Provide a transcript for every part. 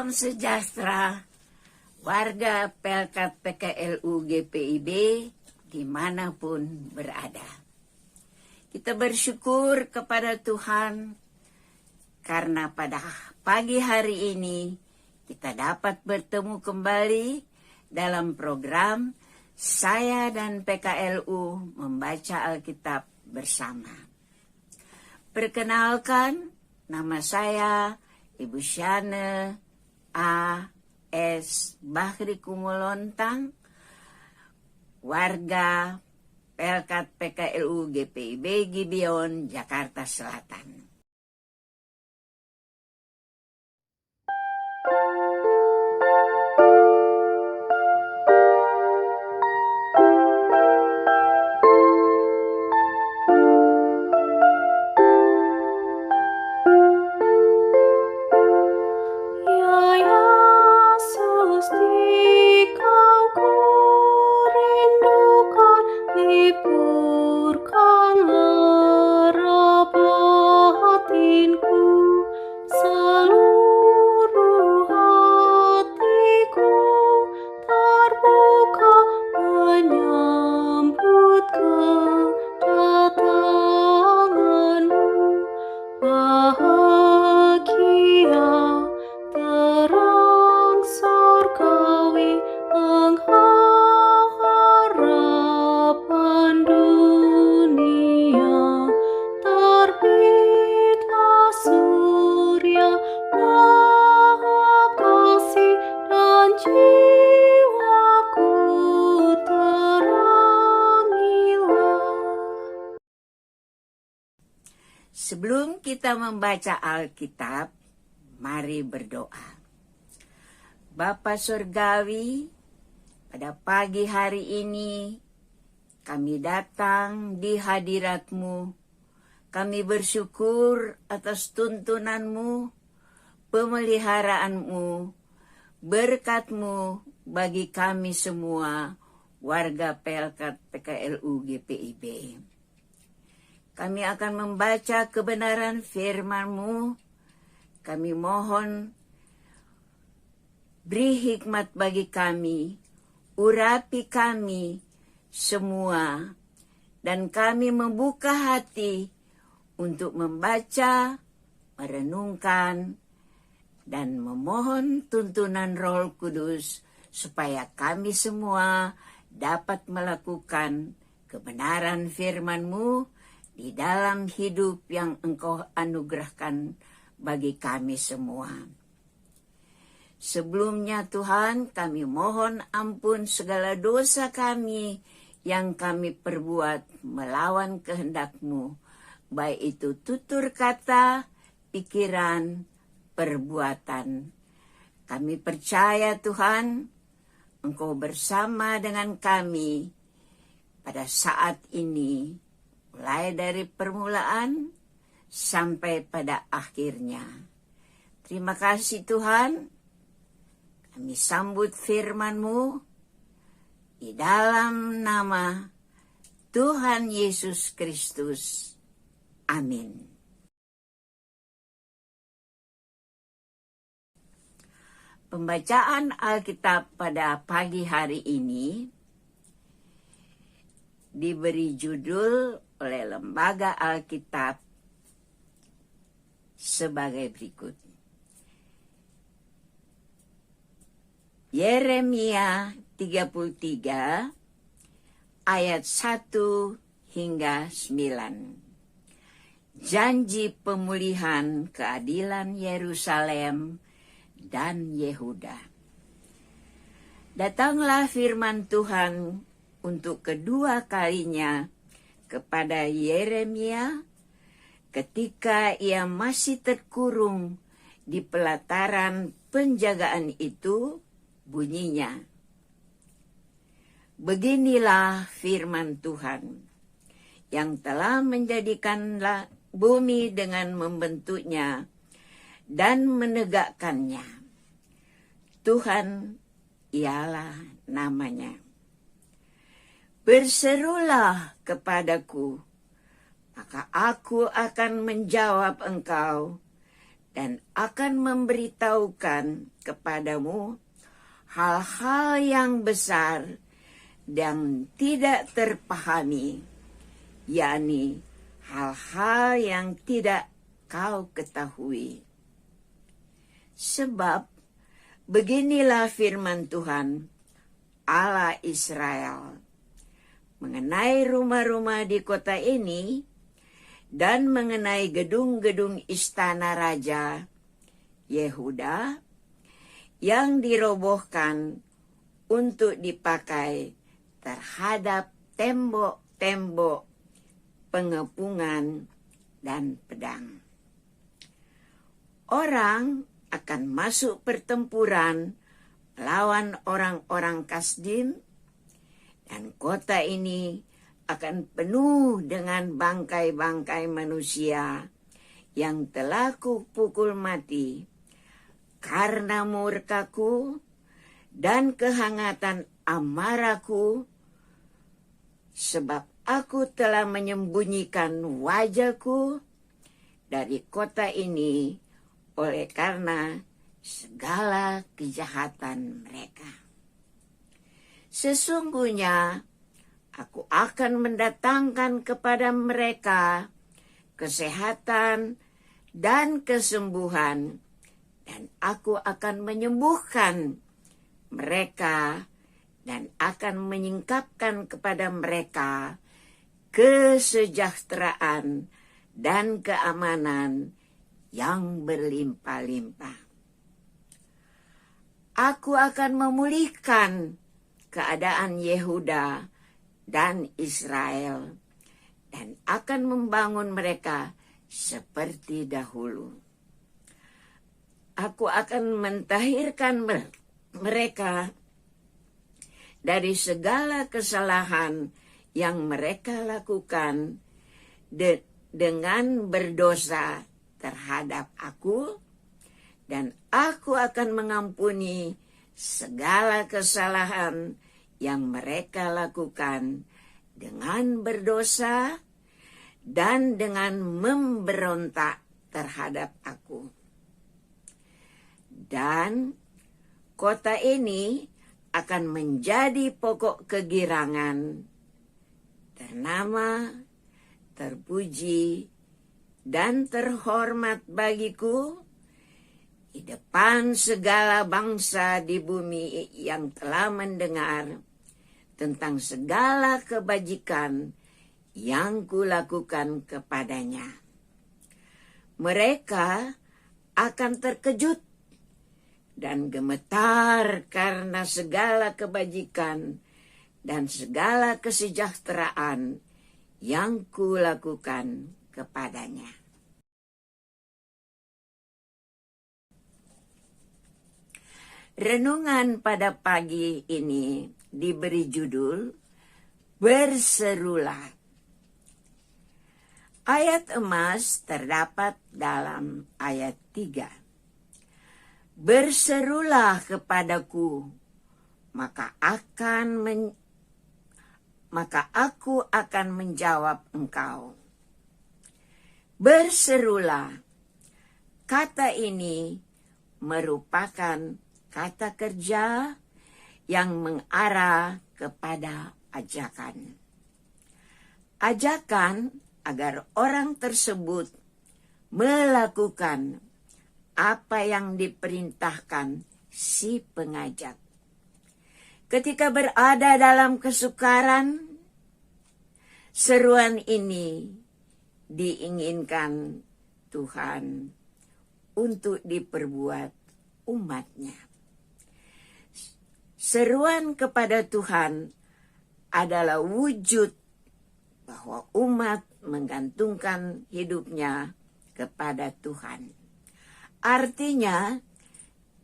Salam sejahtera warga Pelkat PKLU GPIB dimanapun berada. Kita bersyukur kepada Tuhan karena pada pagi hari ini kita dapat bertemu kembali dalam program Saya dan PKLU membaca Alkitab bersama. Perkenalkan, nama saya Ibu Syane A.S. Bahri Kumolontang, warga Pelkat PKLU GPIB Gibeon, Jakarta Selatan. Sebelum kita membaca Alkitab, mari berdoa. Bapa Surgawi, pada pagi hari ini kami datang di hadirat-Mu. Kami bersyukur atas tuntunan-Mu, pemeliharaan-Mu, berkat-Mu bagi kami semua warga Pelkat PKLU GPIB. Kami akan membaca kebenaran firman-Mu. Kami mohon beri hikmat bagi kami, urapi kami semua, dan kami membuka hati untuk membaca, merenungkan, dan memohon tuntunan Roh Kudus supaya kami semua dapat melakukan kebenaran firman-Mu di dalam hidup yang Engkau anugerahkan bagi kami semua. Sebelumnya Tuhan, kami mohon ampun segala dosa kami yang kami perbuat melawan kehendak-Mu, baik itu tutur kata, pikiran, perbuatan. Kami percaya Tuhan, Engkau bersama dengan kami pada saat ini, mulai dari permulaan sampai pada akhirnya. Terima kasih Tuhan, kami sambut firman-Mu di dalam nama Tuhan Yesus Kristus. Amin. Pembacaan Alkitab pada pagi hari ini diberi judul oleh Lembaga Alkitab sebagai berikut. Yeremia 33 ayat 1 hingga 9. Janji pemulihan keadilan Yerusalem dan Yehuda. Datanglah firman Tuhan untuk kedua kalinya kepada Yeremia ketika ia masih terkurung di pelataran penjagaan itu, bunyinya, beginilah firman Tuhan yang telah menjadikan bumi dengan membentuknya dan menegakkannya. Tuhan ialah namanya. Berserulah kepadaku, maka aku akan menjawab engkau dan akan memberitahukan kepadamu hal-hal yang besar dan tidak terpahami, yakni hal-hal yang tidak kau ketahui. Sebab beginilah firman Tuhan Allah Israel mengenai rumah-rumah di kota ini dan mengenai gedung-gedung istana Raja Yehuda yang dirobohkan untuk dipakai terhadap tembok-tembok pengepungan dan pedang. Orang akan masuk pertempuran melawan orang-orang Kasdim, dan kota ini akan penuh dengan bangkai-bangkai manusia yang telah kupukul mati karena murkaku dan kehangatan amarahku, sebab aku telah menyembunyikan wajahku dari kota ini oleh karena segala kejahatan mereka. Sesungguhnya aku akan mendatangkan kepada mereka kesehatan dan kesembuhan, dan aku akan menyembuhkan mereka dan akan menyingkapkan kepada mereka kesejahteraan dan keamanan yang berlimpah-limpah. Aku akan memulihkan keadaan Yehuda dan Israel, dan akan membangun mereka seperti dahulu. Aku akan mentahirkan mereka dari segala kesalahan yang mereka lakukan dengan berdosa terhadap aku, dan aku akan mengampuni segala kesalahan yang mereka lakukan dengan berdosa dan dengan memberontak terhadap aku. Dan kota ini akan menjadi pokok kegirangan, ternama, terpuji, dan terhormat bagiku di depan segala bangsa di bumi yang telah mendengar tentang segala kebajikan yang kulakukan kepadanya. Mereka akan terkejut dan gemetar karena segala kebajikan dan segala kesejahteraan yang kulakukan kepadanya. Renungan pada pagi ini diberi judul Berserulah. Ayat emas terdapat dalam ayat 3. Berserulah kepadaku, maka aku akan menjawab engkau. Berserulah. Kata ini merupakan kata kerja yang mengarah kepada ajakan. Ajakan agar orang tersebut melakukan apa yang diperintahkan si pengajak. Ketika berada dalam kesukaran, seruan ini diinginkan Tuhan untuk diperbuat umatnya. Seruan kepada Tuhan adalah wujud bahwa umat menggantungkan hidupnya kepada Tuhan. Artinya,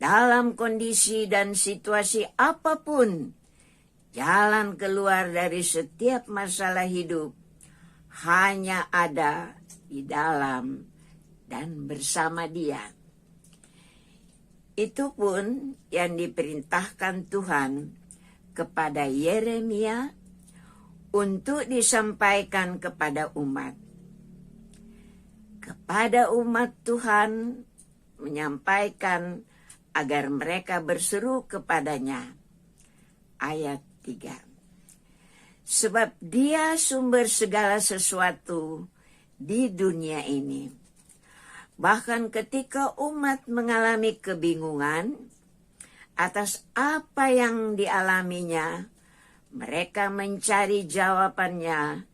dalam kondisi dan situasi apapun, jalan keluar dari setiap masalah hidup hanya ada di dalam dan bersama Dia. Itu pun yang diperintahkan Tuhan kepada Yeremia untuk disampaikan kepada umat. Kepada umat Tuhan menyampaikan agar mereka berseru kepadanya. Ayat 3. Sebab Dia sumber segala sesuatu di dunia ini. Bahkan ketika umat mengalami kebingungan atas apa yang dialaminya, mereka mencari jawabannya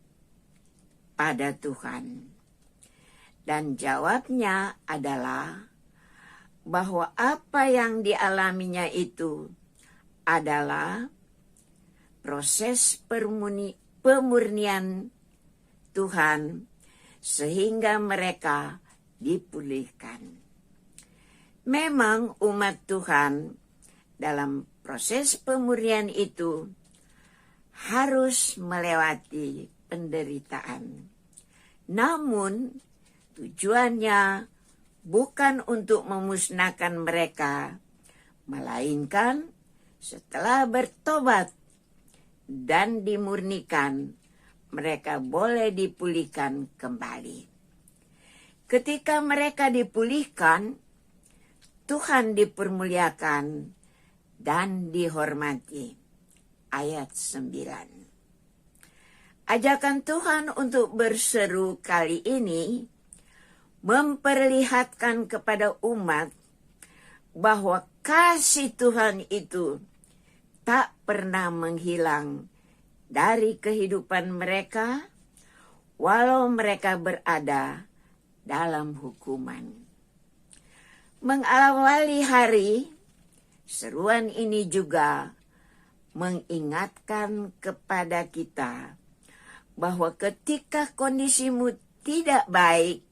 pada Tuhan. Dan jawabnya adalah bahwa apa yang dialaminya itu adalah proses pemurnian Tuhan sehingga mereka dipulihkan. Memang umat Tuhan dalam proses pemurnian itu harus melewati penderitaan. Namun tujuannya bukan untuk memusnahkan mereka, melainkan setelah bertobat dan dimurnikan, mereka boleh dipulihkan kembali. Ketika mereka dipulihkan, Tuhan dipermuliakan dan dihormati. Ayat 9. Ajakan Tuhan untuk berseru kali ini memperlihatkan kepada umat bahwa kasih Tuhan itu tak pernah menghilang dari kehidupan mereka, walau mereka berada dalam hukuman. Mengawali hari, seruan ini juga mengingatkan kepada kita bahwa ketika kondisimu tidak baik,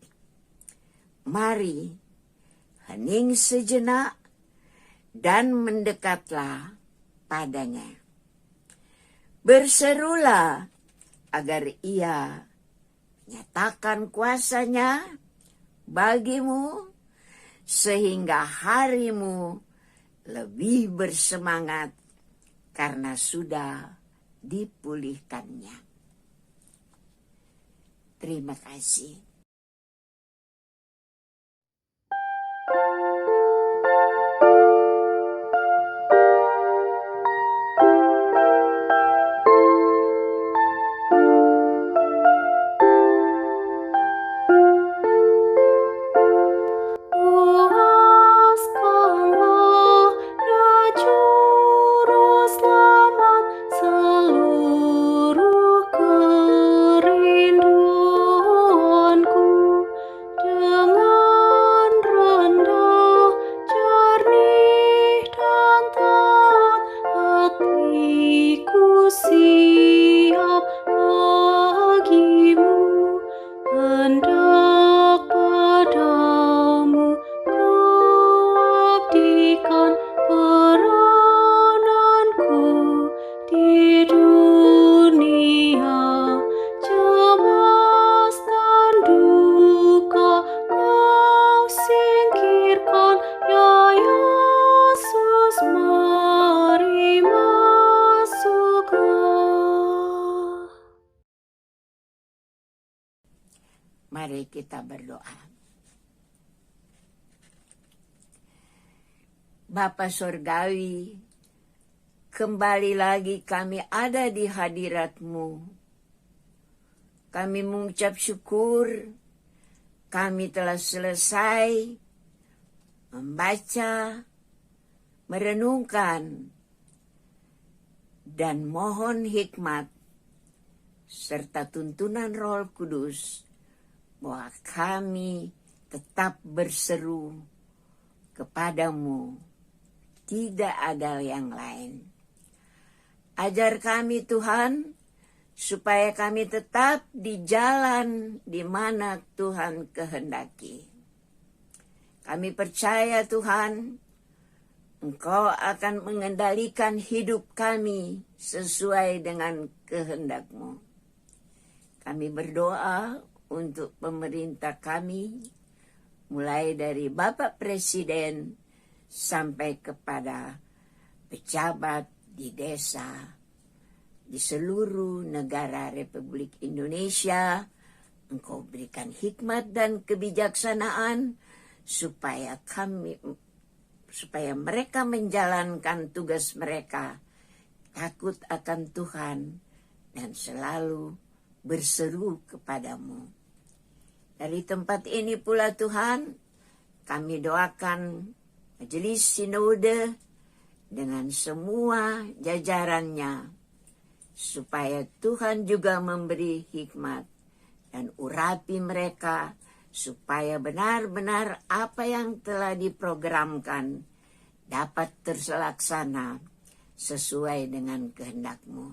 mari hening sejenak dan mendekatlah padanya. Berserulah agar Ia nyatakan kuasanya bagimu sehingga harimu lebih bersemangat karena sudah dipulihkannya. Terima kasih. Mari kita berdoa. Bapa Surgawi, kembali lagi kami ada di hadirat-Mu. Kami mengucap syukur, kami telah selesai membaca, merenungkan, dan mohon hikmat serta tuntunan Roh Kudus bahwa kami tetap berseru kepadamu, tidak ada yang lain. Ajar kami Tuhan, supaya kami tetap di jalan di mana Tuhan kehendaki. Kami percaya Tuhan, Engkau akan mengendalikan hidup kami sesuai dengan kehendak-Mu. Kami berdoa untuk pemerintah kami, mulai dari Bapak Presiden sampai kepada pejabat di desa, di seluruh negara Republik Indonesia. Engkau berikan hikmat dan kebijaksanaan supaya mereka menjalankan tugas mereka takut akan Tuhan dan selalu berseru kepadamu. Dari tempat ini pula Tuhan, kami doakan Majelis Sinode dengan semua jajarannya, supaya Tuhan juga memberi hikmat dan urapi mereka, supaya benar-benar apa yang telah diprogramkan dapat terlaksana sesuai dengan kehendak-Mu.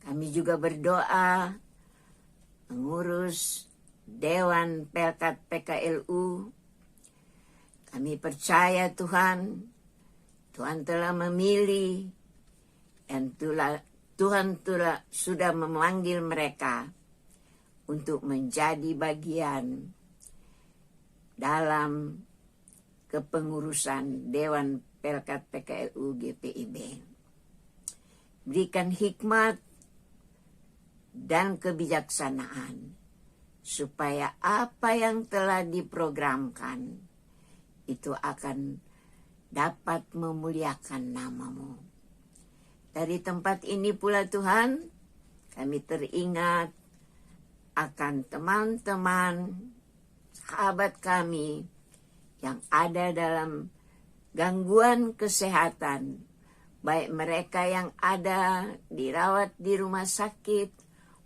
Kami juga berdoa mengurus Dewan Pelkat PKLU. Kami percaya Tuhan telah memilih dan Tuhan sudah memanggil mereka untuk menjadi bagian dalam kepengurusan Dewan Pelkat PKLU GPIB. Berikan hikmat dan kebijaksanaan, supaya apa yang telah diprogramkan itu akan dapat memuliakan nama-Mu. Dari tempat ini pula Tuhan, kami teringat akan teman-teman, sahabat kami yang ada dalam gangguan kesehatan, baik mereka yang ada dirawat di rumah sakit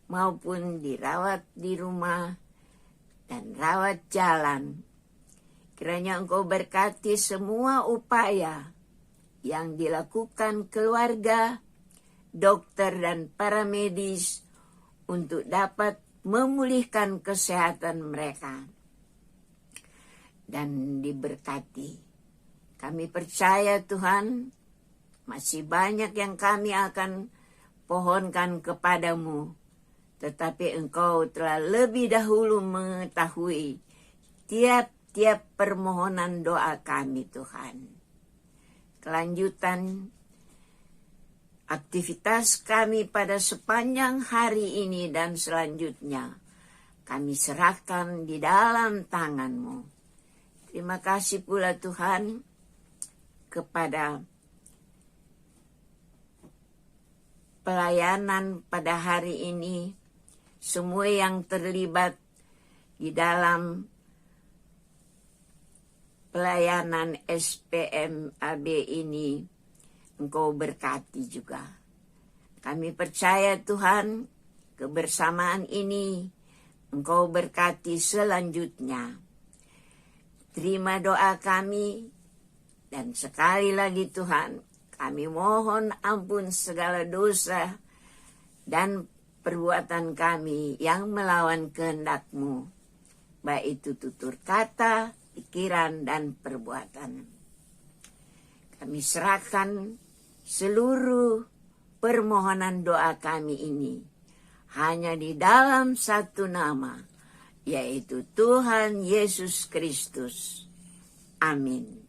maupun dirawat di rumah dan rawat jalan. Kiranya Engkau berkati semua upaya yang dilakukan keluarga, dokter dan para medis untuk dapat memulihkan kesehatan mereka dan diberkati. Kami percaya Tuhan, masih banyak yang kami akan pohonkan kepadamu, tetapi Engkau telah lebih dahulu mengetahui tiap permohonan doa kami Tuhan. Kelanjutan aktivitas kami pada sepanjang hari ini dan selanjutnya, kami serahkan di dalam tangan-Mu. Terima kasih pula Tuhan kepada pelayanan pada hari ini, semua yang terlibat di dalam pelayanan SPMAB ini, Engkau berkati juga. Kami percaya Tuhan, kebersamaan ini Engkau berkati selanjutnya. Terima doa kami, dan sekali lagi Tuhan, kami mohon ampun segala dosa dan perbuatan kami yang melawan kehendak-Mu, baik itu tutur kata, pikiran, dan perbuatan. Kami serahkan seluruh permohonan doa kami ini hanya di dalam satu nama, yaitu Tuhan Yesus Kristus. Amin.